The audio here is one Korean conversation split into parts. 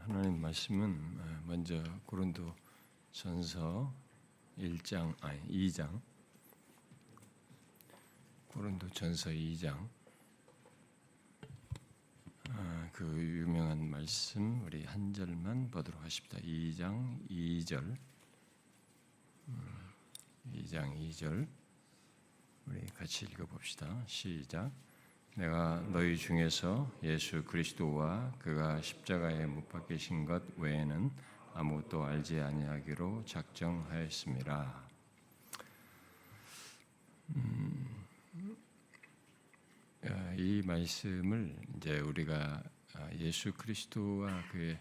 하나님 말씀은 먼저 고린도 전서 2장 고린도 전서 2장 그 유명한 말씀 우리 한 절만 보도록 하십니다. 2장 2절 2장 2절 우리 같이 읽어봅시다. 시작. 내가 너희 중에서 예수 그리스도와 그가 십자가에 못 박히신 것 외에는 아무것도 알지 아니하기로 작정하였습니다. 이 말씀을 이제 우리가 예수 그리스도와 그의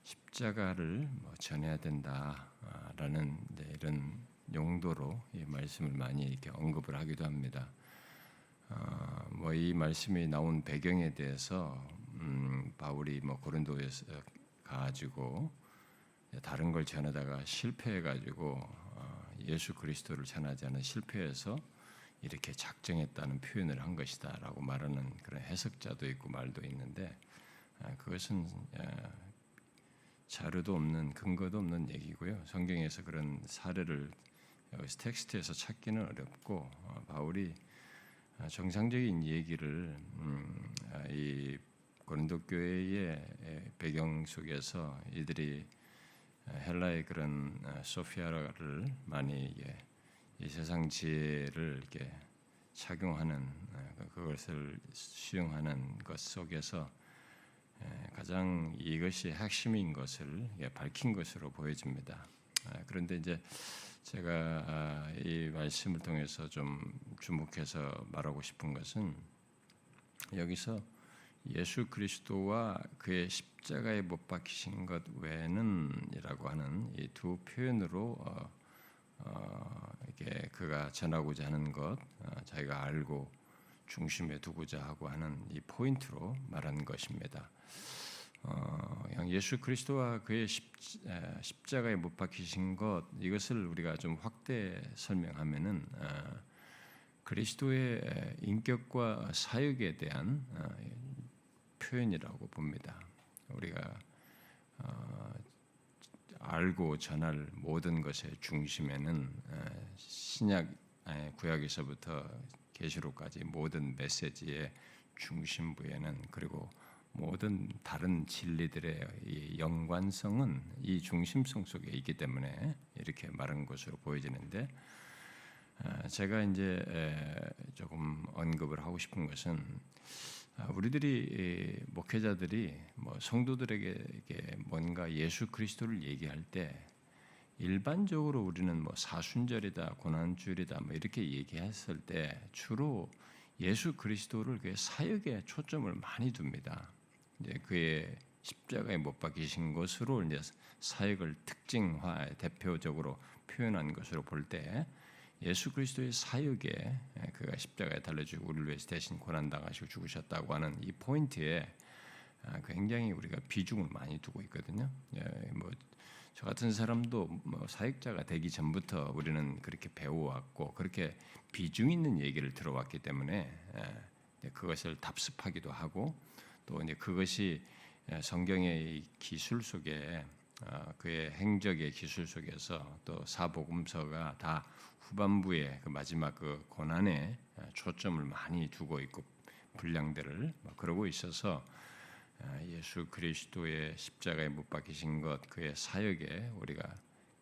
십자가를 전해야 된다라는 이런 용도로 이 말씀을 많이 이렇게 언급을 하기도 합니다. 이 말씀이 나온 배경에 대해서 바울이 고린도에서 가지고 다른 걸 전하다가 실패해가지고 예수 그리스도를 전하지 않은 실패해서 이렇게 작정했다는 표현을 한 것이다라고 말하는 그런 해석자도 있고 말도 있는데 그것은 자료도 없는 근거도 없는 얘기고요. 성경에서 그런 사례를 텍스트에서 찾기는 어렵고 바울이 정상적인 얘기를 이 고린도 교회의 배경 속에서 이들이 헬라의 그런 소피아를 많이 이 세상 지혜를 이렇게 착용하는 그것을 수용하는 것 속에서 가장 이것이 핵심인 것을 밝힌 것으로 보여집니다. 그런데 이제 제가 이 말씀을 통해서 좀 주목해서 말하고 싶은 것은 여기서 예수 그리스도와 그의 십자가에 못 박히신 것 외에는이라고 하는 이 두 표현으로 이게 그가 전하고자 하는 것, 자기가 알고 중심에 두고자 하고 하는 이 포인트로 말하는 것입니다. 그냥 예수 그리스도와 그의 십자가에 못 박히신 것 이것을 우리가 좀 확대 설명하면은 그리스도의 인격과 사역에 대한 표현이라고 봅니다. 우리가 알고 전할 모든 것의 중심에는 신약 구약에서부터 계시록까지 모든 메시지의 중심부에는 그리고 모든 다른 진리들의 이 연관성은 이 중심성 속에 있기 때문에 이렇게 말한 것으로 보여지는데 제가 이제 조금 언급을 하고 싶은 것은 우리들이 목회자들이 성도들에게 뭔가 예수 그리스도를 얘기할 때 일반적으로 우리는 사순절이다, 고난주일이다 이렇게 얘기했을 때 주로 예수 그리스도를 그의 사역에 초점을 많이 둡니다. 이제 그의 십자가에 못 박히신 것으로 이제 사역을 특징화 대표적으로 표현한 것으로 볼 때 예수 그리스도의 사역에 그가 십자가에 달려주고 우리를 위해서 대신 고난 당하시고 죽으셨다고 하는 이 포인트에 굉장히 우리가 비중을 많이 두고 있거든요. 저 같은 사람도 사역자가 되기 전부터 우리는 그렇게 배워왔고 그렇게 비중 있는 얘기를 들어왔기 때문에 그것을 답습하기도 하고 또 이제 그것이 성경의 기술 속에 그의 행적의 기술 속에서 또 사복음서가 다 후반부에 그 마지막 그 고난에 초점을 많이 두고 있고 분량들을 그러고 있어서 예수 그리스도의 십자가에 못 박히신 것 그의 사역에 우리가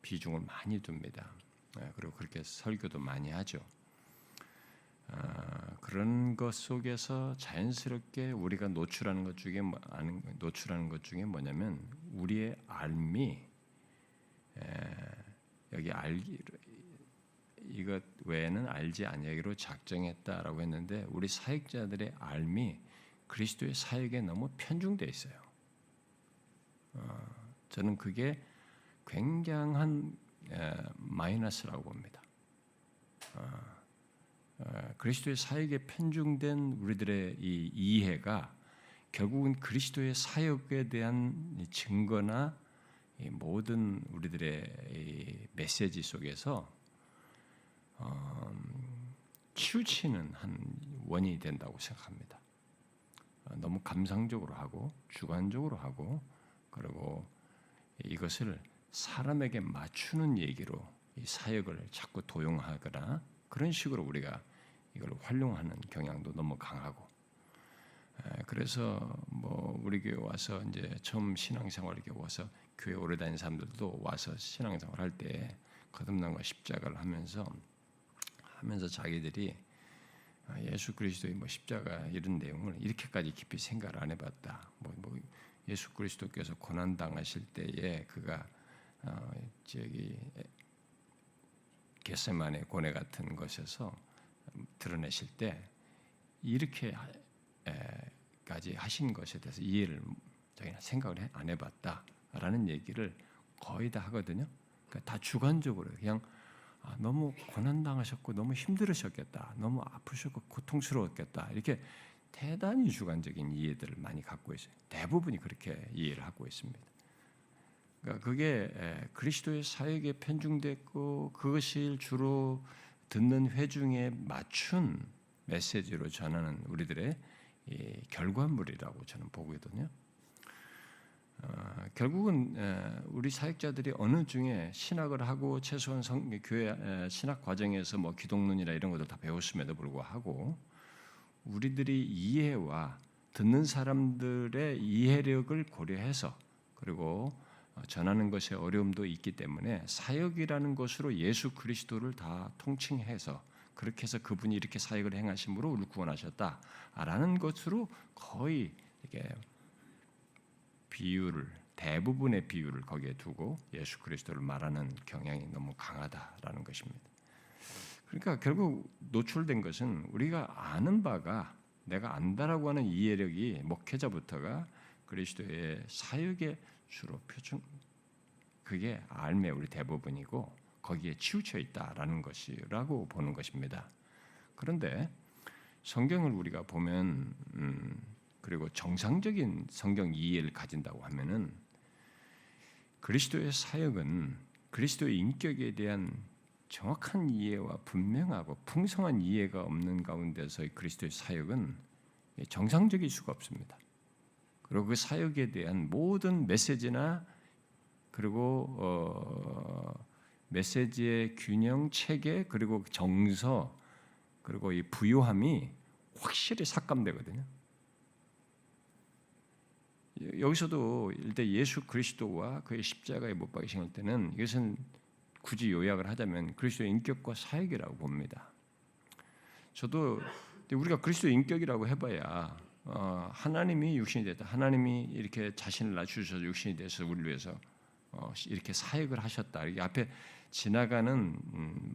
비중을 많이 둡니다. 그리고 그렇게 설교도 많이 하죠. 그런 것 속에서 자연스럽게 우리가 노출하는 것 중에 뭐냐면 우리의 알미 여기 이것 외에는 알지 아니하기로 작정했다라고 했는데 우리 사역자들의 알미 그리스도의 사역에 너무 편중되어 있어요. 저는 그게 굉장한 마이너스라고 봅니다. 그리스도의 사역에 편중된 우리들의 이 이해가 결국은 그리스도의 사역에 대한 증거나 모든 우리들의 이 메시지 속에서 치우치는 한 원인이 된다고 생각합니다. 너무 감상적으로 하고 주관적으로 하고 그리고 이것을 사람에게 맞추는 얘기로 이 사역을 자꾸 도용하거나 그런 식으로 우리가 이걸 활용하는 경향도 너무 강하고, 그래서 뭐 우리 교회 와서 이제 처음 신앙생활 이렇게 와서 교회 오래 다닌 사람들도 와서 신앙생활 할 때 거듭남과 십자가를 하면서 자기들이 예수 그리스도의 뭐 십자가 이런 내용을 이렇게까지 깊이 생각을 안 해봤다. 뭐 예수 그리스도께서 고난 당하실 때에 그가 저기 겟세마네 고뇌 같은 것에서 드러내실 때 이렇게까지 하신 것에 대해서 이해를 자기는 생각을 안 해봤다라는 얘기를 거의 다 하거든요. 그러니까 다 주관적으로 그냥 너무 고난 당하셨고 너무 힘들으셨겠다, 너무 아프셨고 고통스러웠겠다 이렇게 대단히 주관적인 이해들을 많이 갖고 있어요. 대부분이 그렇게 이해를 하고 있습니다. 그러니까 그게 그리스도의 사역에 편중됐고 그것을 주로 듣는 회중에 맞춘 메시지로 전하는 우리들의 결과물이라고 저는 보거든요. 결국은 우리 사역자들이 어느 중에 신학을 하고 최소한 교회 신학 과정에서 뭐 기독론이나 이런 것들 다 배웠음에도 불구하고 우리들이 이해와 듣는 사람들의 이해력을 고려해서 그리고 전하는 것에 어려움도 있기 때문에 사역이라는 것으로 예수 그리스도를 다 통칭해서 그렇게 해서 그분이 이렇게 사역을 행하심으로 우리를 구원하셨다라는 것으로 거의 이렇게 대부분의 비유를 거기에 두고 예수 그리스도를 말하는 경향이 너무 강하다라는 것입니다. 그러니까 결국 노출된 것은 우리가 아는 바가 내가 안다라고 하는 이해력이 목회자부터가 그리스도의 사역에 주로 그게 알매 우리 대부분이고 거기에 치우쳐 있다라는 것이라고 보는 것입니다. 그런데 성경을 우리가 보면 그리고 정상적인 성경 이해를 가진다고 하면은 그리스도의 사역은 그리스도의 인격에 대한 정확한 이해와 분명하고 풍성한 이해가 없는 가운데서의 그리스도의 사역은 정상적일 수가 없습니다. 그리고 그 사역에 대한 모든 메시지나 그리고 메시지의 균형, 체계, 그리고 정서, 그리고 이 부요함이 확실히 삭감되거든요. 여기서도 일단 예수 그리스도와 그의 십자가에 못 박이신 때는 이것은 굳이 요약을 하자면 그리스도의 인격과 사역이라고 봅니다. 저도 우리가 그리스도의 인격이라고 해봐야 하나님이 육신이 됐다. 하나님이 이렇게 자신을 낮추셔서 육신이 돼서 우리를 위해서 이렇게 사역을 하셨다. 이게 앞에 지나가는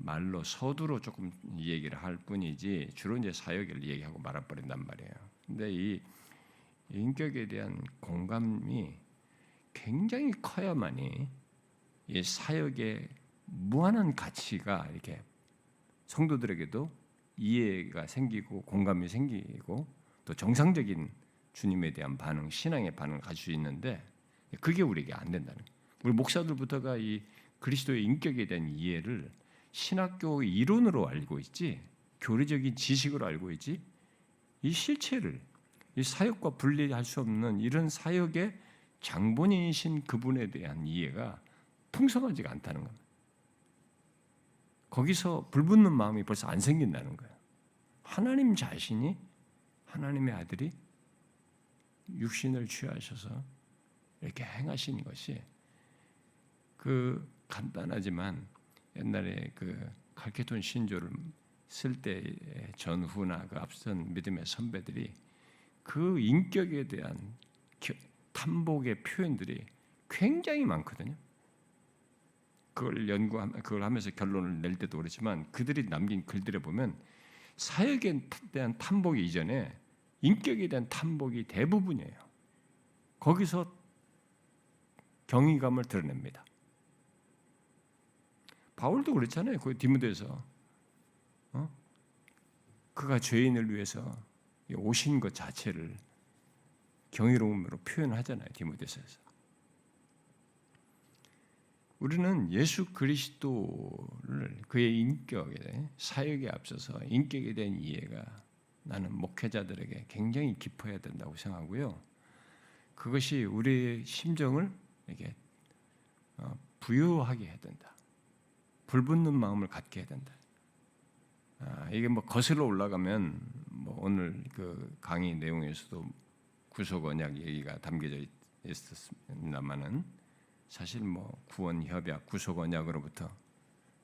말로 서두로 조금 얘기를 할 뿐이지 주로 이제 사역을 얘기하고 말아버린단 말이에요. 근데 이 인격에 대한 공감이 굉장히 커야만이 이 사역의 무한한 가치가 이렇게 성도들에게도 이해가 생기고 공감이 생기고 또 정상적인 주님에 대한 반응, 신앙의 반응을 가질 수 있는데 그게 우리에게 안 된다는 거예요. 우리 목사들부터가 이 그리스도의 인격에 대한 이해를 신학교 이론으로 알고 있지 교리적인 지식으로 알고 있지 이 실체를 이 사역과 분리할 수 없는 이런 사역의 장본인이신 그분에 대한 이해가 풍성하지가 않다는 겁니다. 거기서 불붙는 마음이 벌써 안 생긴다는 거예요. 하나님 자신이 하나님의 아들이 육신을 취하셔서 이렇게 행하신 것이 그 간단하지만 옛날에 그 칼케돈 신조를 쓸 때 전후나 그 앞선 믿음의 선배들이 그 인격에 대한 탐복의 표현들이 굉장히 많거든요. 그걸 하면서 결론을 낼 때도 그렇지만 그들이 남긴 글들에 보면 사역에 대한 탐복 이전에 인격에 대한 탐복이 대부분이에요. 거기서 경이감을 드러냅니다. 바울도 그렇잖아요. 그 디모데에서 그가 죄인을 위해서 오신 것 자체를 경이로움으로 표현하잖아요. 디모데서에서. 우리는 예수 그리스도를 그의 인격에 사역에 앞서서 인격에 대한 이해가 나는 목회자들에게 굉장히 깊어야 된다고 생각하고요. 그것이 우리의 심정을 이렇게 부유하게 해야 된다. 불붙는 마음을 갖게 해야 된다. 이게 뭐 거슬러 올라가면 뭐 오늘 그 강의 내용에서도 구속 언약 얘기가 담겨져 있었습니다만은 사실 뭐 구원 협약, 구속 언약으로부터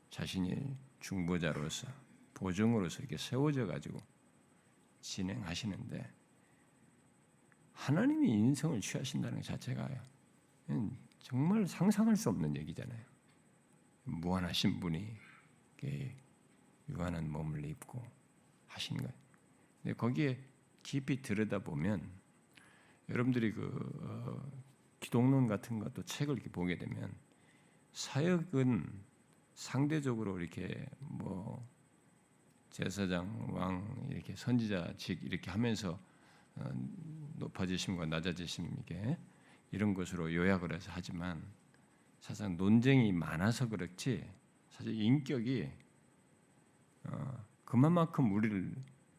자신이 중보자로서 보증으로서 이렇게 세워져 가지고 진행하시는데 하나님이 인성을 취하신다는 것 자체가 정말 상상할 수 없는 얘기잖아요. 무한하신 분이 유한한 몸을 입고 하신 거예요. 근데 거기에 깊이 들여다보면 여러분들이 기독론 같은 것도 책을 이렇게 보게 되면 사역은 상대적으로 이렇게 뭐 제사장, 왕 이렇게 선지자직 이렇게 하면서 높아지심과 낮아지심 이게 이런 것으로 요약을 해서 하지만 사실 논쟁이 많아서 그렇지 사실 인격이 그만큼 우리를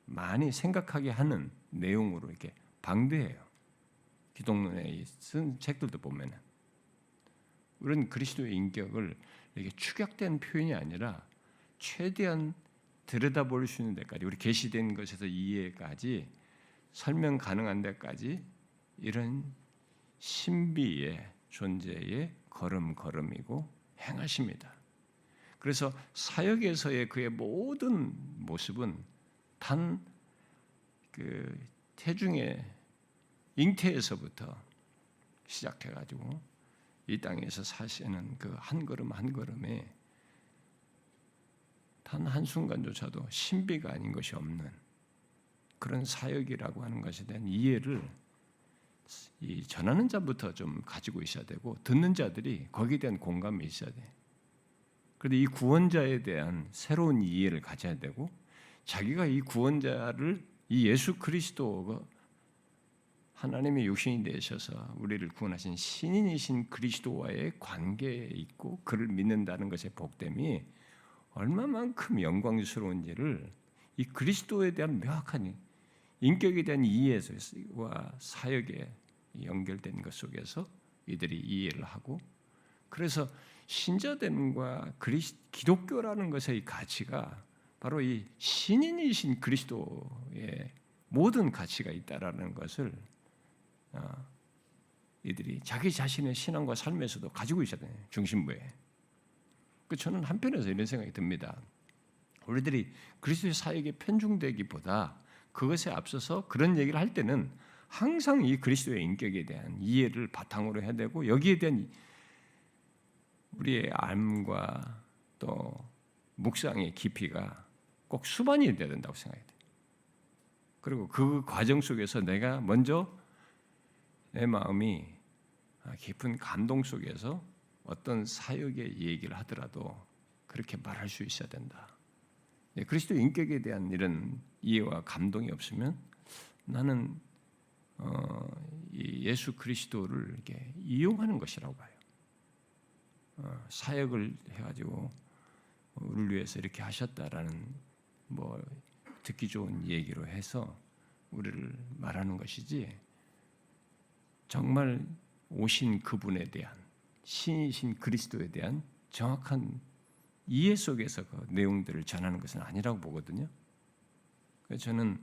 많이 생각하게 하는 내용으로 이렇게 방대해요. 기독론에 쓴 책들도 보면은 우리는 그리스도의 인격을 이렇게 축약된 표현이 아니라 최대한 들여다볼 수 있는 데까지 우리 계시된 것에서 이해까지 설명 가능한 데까지 이런 신비의 존재의 걸음걸음이고 행하십니다. 그래서 사역에서의 그의 모든 모습은 단 그 태중의 잉태에서부터 시작해가지고 이 땅에서 사시는 그 한 걸음 한 걸음에 단 한순간조차도 신비가 아닌 것이 없는 그런 사역이라고 하는 것에 대한 이해를 이 전하는 자부터 좀 가지고 있어야 되고 듣는 자들이 거기에 대한 공감이 있어야 돼. 그런데 이 구원자에 대한 새로운 이해를 가져야 되고 자기가 이 구원자를 이 예수 그리스도가 하나님의 육신이 되셔서 우리를 구원하신 신인이신 그리스도와의 관계에 있고 그를 믿는다는 것의 복됨이 얼마만큼 영광스러운지를 이 그리스도에 대한 명확한 인격에 대한 이해와 사역에 연결된 것 속에서 이들이 이해를 하고 그래서 신자됨과 기독교라는 것의 가치가 바로 이 신인이신 그리스도의 모든 가치가 있다라는 것을 이들이 자기 자신의 신앙과 삶에서도 가지고 있어야 돼요. 중심부에. 저는 한편에서 이런 생각이 듭니다. 우리들이 그리스도의 사역에 편중되기보다 그것에 앞서서 그런 얘기를 할 때는 항상 이 그리스도의 인격에 대한 이해를 바탕으로 해야 되고 여기에 대한 우리의 암과 또 묵상의 깊이가 꼭 수반이 돼야 된다고 생각해요. 그리고 그 과정 속에서 내가 먼저 내 마음이 깊은 감동 속에서 어떤 사역의 얘기를 하더라도 그렇게 말할 수 있어야 된다. 그리스도 인격에 대한 이런 이해와 감동이 없으면 나는 이 예수 그리스도를 이렇게 이용하는 것이라고 봐요. 사역을 해가지고 우리를 위해서 이렇게 하셨다라는 뭐 듣기 좋은 얘기로 해서 우리를 말하는 것이지 정말 오신 그분에 대한 신이신 그리스도에 대한 정확한 이해 속에서 그 내용들을 전하는 것은 아니라고 보거든요. 그래서 저는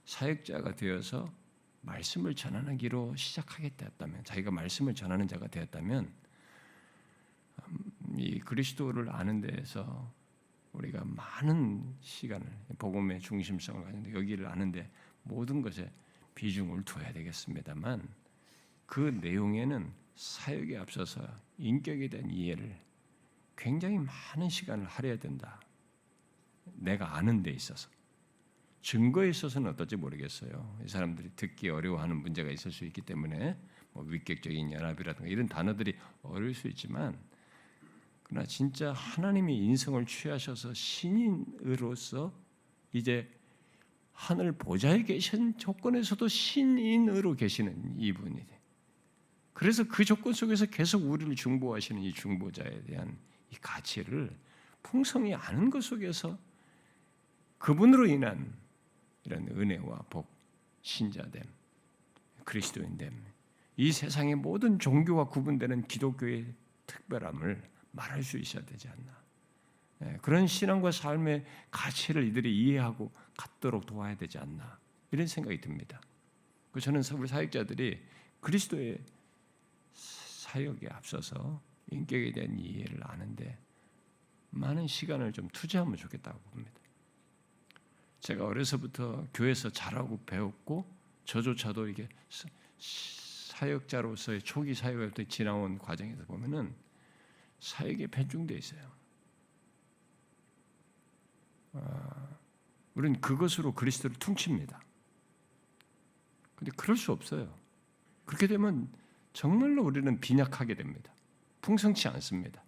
사역자가 되어서 말씀을 전하기로 시작하게 되었다면, 자기가 말씀을 전하는 자가 되었다면, 이 그리스도를 아는 데에서 우리가 많은 시간을 복음의 중심성을 가지는데 여기를 아는데 모든 것에 비중을 둬야 되겠습니다만 그 내용에는 사역에 앞서서 인격에 대한 이해를 굉장히 많은 시간을 할애해야 된다. 내가 아는 데 있어서. 증거에 있어서는 어떨지 모르겠어요. 이 사람들이 듣기 어려워하는 문제가 있을 수 있기 때문에 뭐 위격적인 연합이라든가 이런 단어들이 어려울 수 있지만 그러나 진짜 하나님이 인성을 취하셔서 신인으로서 이제 하늘 보좌에 계신 조건에서도 신인으로 계시는 이분이 그래서 그 조건 속에서 계속 우리를 중보하시는 이 중보자에 대한 이 가치를 풍성히 아는 것 속에서 그분으로 인한 이런 은혜와 복, 신자됨, 그리스도인됨 이 세상의 모든 종교와 구분되는 기독교의 특별함을 말할 수 있어야 되지 않나. 그런 신앙과 삶의 가치를 이들이 이해하고 갖도록 도와야 되지 않나. 이런 생각이 듭니다. 저는 우리 사역자들이 그리스도의 사역에 앞서서 인격에 대한 이해를 아는데 많은 시간을 좀 투자하면 좋겠다고 봅니다. 제가 어려서부터 교회에서 자라고 배웠고 저조차도 이게 사역자로서의 초기 사역을 지나온 과정에서 보면은 사역에 편중돼 있어요. 우리는 그것으로 그리스도를 퉁칩니다. 근데 그럴 수 없어요. 그렇게 되면 정말로 우리는 빈약하게 됩니다. 풍성치 않습니다.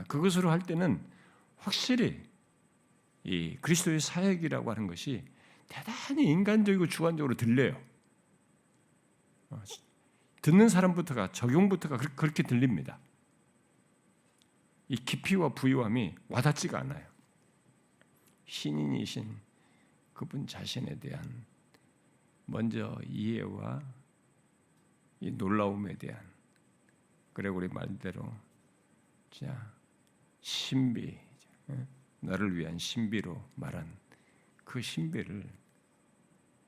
그것으로 할 때는 확실히 이 그리스도의 사역이라고 하는 것이 대단히 인간적이고 주관적으로 들려요. 듣는 사람부터가 적용부터가 그렇게 들립니다. 이 깊이와 부유함이 와닿지가 않아요. 신인이신 그분 자신에 대한 먼저 이해와 이 놀라움에 대한, 그래 우리 말대로 자 신비, 나를 위한 신비로 말한 그 신비를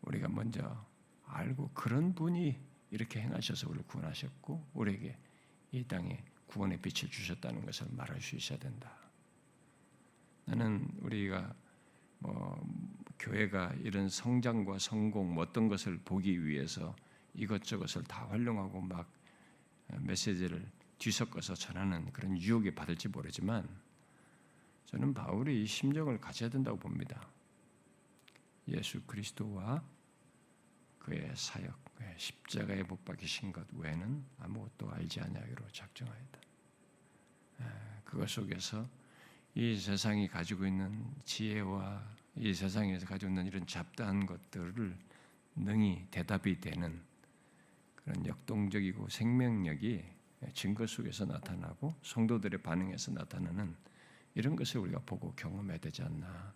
우리가 먼저 알고 그런 분이 이렇게 행하셔서 우리를 구원하셨고 우리에게 이 땅에 구원의 빛을 주셨다는 것을 말할 수 있어야 된다. 나는 우리가 교회가 이런 성장과 성공 어떤 것을 보기 위해서 이것저것을 다 활용하고 막 메시지를 뒤섞어서 전하는 그런 유혹에 받을지 모르지만 저는 바울이 이 심정을 가져야 된다고 봅니다. 예수 그리스도와 그의 사역, 그의 십자가에 못 박히신 것 외에는 아무것도 알지 아니하기로 작정하였다. 그것 속에서 이 세상이 가지고 있는 지혜와 이 세상에서 가지고 있는 이런 잡다한 것들을 능히 대답이 되는 그런 역동적이고 생명력이 증거 속에서 나타나고 성도들의 반응에서 나타나는 이런 것을 우리가 보고 경험해야 되지 않나.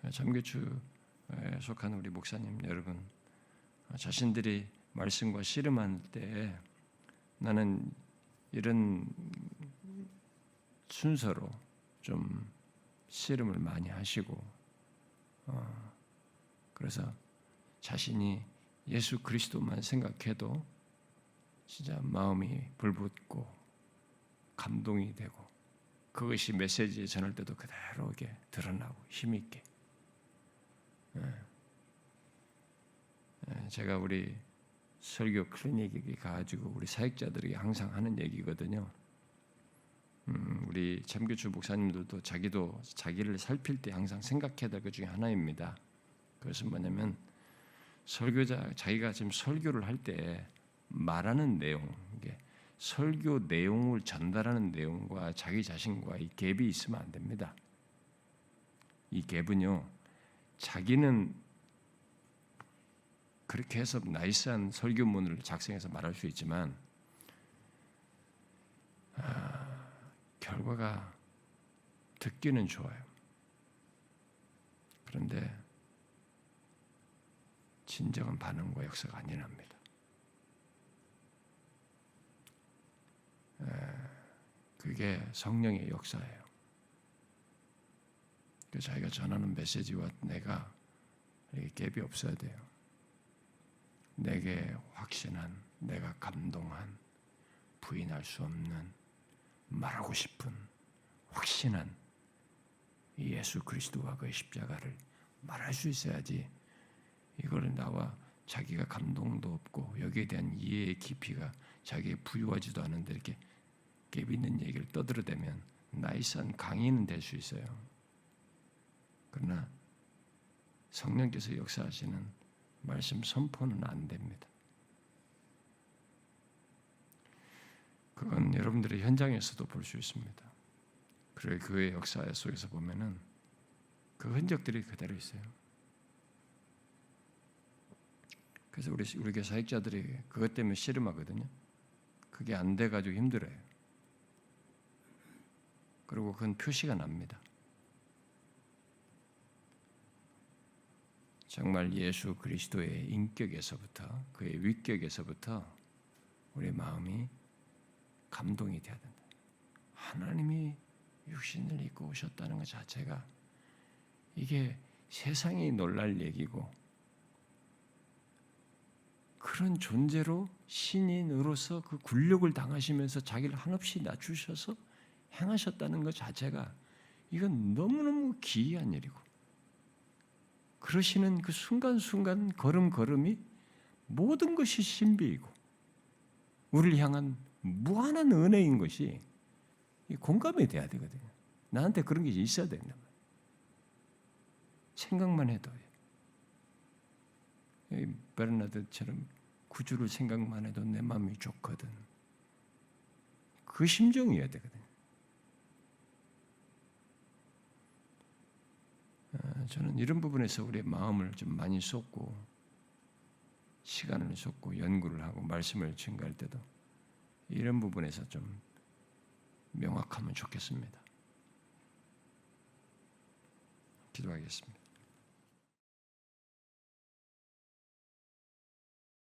잠교추에 속한 우리 목사님 여러분, 자신들이 말씀과 씨름할 때 나는 이런 순서로 좀 씨름을 많이 하시고 그래서 자신이 예수 그리스도만 생각해도 진짜 마음이 불붙고 감동이 되고 그것이 메시지에 전할 때도 그대로 이렇게 드러나고 힘있게. 제가 우리 설교 클리닉에 가지고 우리 사역자들에게 항상 하는 얘기거든요. 우리 참교주 목사님들도 자기도 자기를 살필 때 항상 생각해야 될 것 중에 하나입니다. 그것은 뭐냐면 설교자 자기가 지금 설교를 할 때 말하는 내용, 이게 설교 내용을 전달하는 내용과 자기 자신과 이 갭이 있으면 안 됩니다. 이 갭은요, 자기는 그렇게 해서 나이스한 설교문을 작성해서 말할 수 있지만 결과가 듣기는 좋아요. 그런데 진정한 반응과 역사가 안 일어납니다. 그게 성령의 역사예요. 자기가 전하는 메시지와 내가 갭이 없어야 돼요. 내게 확신한, 내가 감동한, 부인할 수 없는, 말하고 싶은 확신한 이 예수 그리스도와 그의 십자가를 말할 수 있어야지. 이걸 나와 자기가 감동도 없고 여기에 대한 이해의 깊이가 자기의 부유하지도 않은데 이렇게 갭 있는 얘기를 떠들어대면 나이스한 강의는 될 수 있어요. 그러나 성령께서 역사하시는 말씀 선포는 안 됩니다. 그건 여러분들의 현장에서도 볼 수 있습니다. 그리고 교회 역사 속에서 보면은 그 흔적들이 그대로 있어요. 그래서 우리 교회 사역자들이 그것 때문에 씨름하거든요. 그게 안 돼가지고 힘들어요. 그리고 그건 표시가 납니다. 정말 예수 그리스도의 인격에서부터 그의 위격에서부터 우리 마음이 감동이 돼야 된다. 하나님이 육신을 입고 오셨다는 것 자체가 이게 세상이 놀랄 얘기고 그런 존재로 신인으로서 그 굴욕을 당하시면서 자기를 한없이 낮추셔서 행하셨다는 것 자체가 이건 너무너무 기이한 일이고 그러시는 그 순간순간 걸음걸음이 모든 것이 신비이고 우리를 향한 무한한 은혜인 것이 공감이 돼야 되거든요. 나한테 그런 게 있어야 된단 말이에요. 생각만 해도 베르나드처럼 구주를 생각만 해도 내 마음이 좋거든. 그 심정이어야 되거든요. 저는 이런 부분에서 우리의 마음을 좀 많이 쏟고 시간을 쏟고 연구를 하고 말씀을 증거할 때도 이런 부분에서 좀 명확하면 좋겠습니다. 기도하겠습니다.